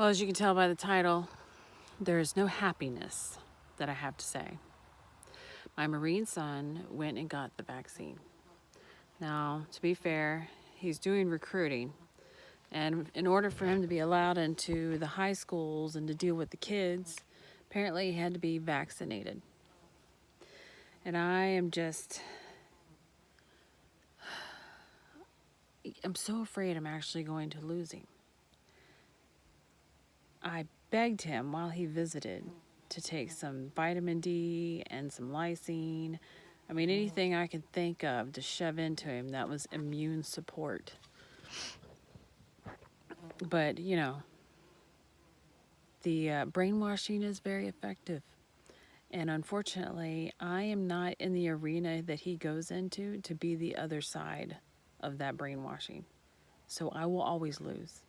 Well, as you can tell by the title, there is no happiness that I have to say. My Marine son went and got the vaccine. Now, to be fair, he's doing recruiting. And in order for him to be allowed into the high schools and to deal with the kids, apparently he had to be vaccinated. And I'm so afraid I'm actually going to lose him. I begged him while he visited to take some vitamin D and some lysine. I mean, anything I could think of to shove into him that was immune support. But, the brainwashing is very effective. And unfortunately, I am not in the arena that he goes into to be the other side of that brainwashing. So I will always lose.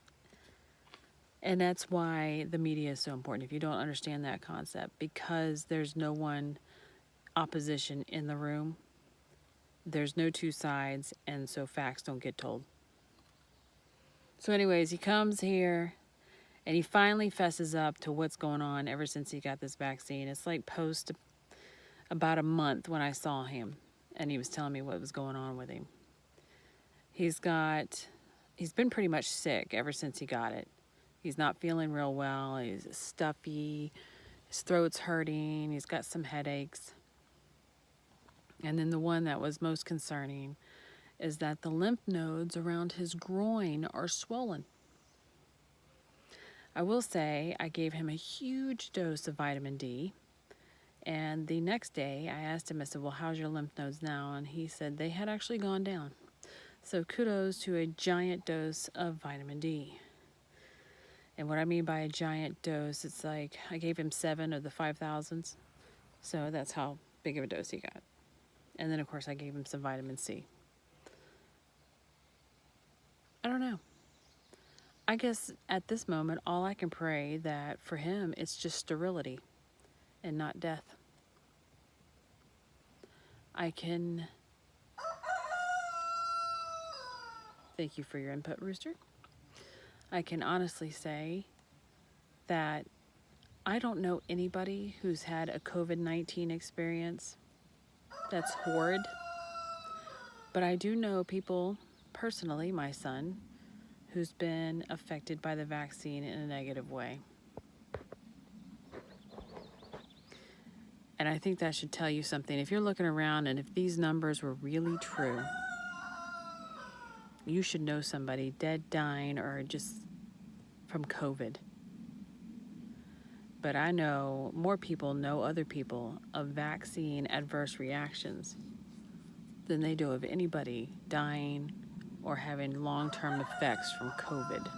And that's why the media is so important if you don't understand that concept, because there's no one opposition in the room. There's no two sides, and so facts don't get told. So anyways, he comes here and he finally fesses up to what's going on ever since he got this vaccine. It's like post about a month when I saw him and he was telling me what was going on with him. He's been pretty much sick ever since he got it. He's not feeling real well. He's stuffy. His throat's hurting. He's got some headaches. And then the one that was most concerning is that the lymph nodes around his groin are swollen. I will say I gave him a huge dose of vitamin D. And the next day I asked him, I said, well, how's your lymph nodes now? And he said they had actually gone down. So kudos to a giant dose of vitamin D. And what I mean by a giant dose, it's like I gave him 7 of the 5,000s. So that's how big of a dose he got. And then, of course, I gave him some vitamin C. I don't know. I guess at this moment, all I can pray that for him, it's just sterility and not death. Thank you for your input, Rooster. I can honestly say that I don't know anybody who's had a COVID-19 experience that's horrid. But I do know people, personally, my son, who's been affected by the vaccine in a negative way. And I think that should tell you something. If you're looking around and if these numbers were really true, you should know somebody dead, dying, or just from COVID. But I know more people know other people of vaccine adverse reactions than they do of anybody dying or having long-term effects from COVID.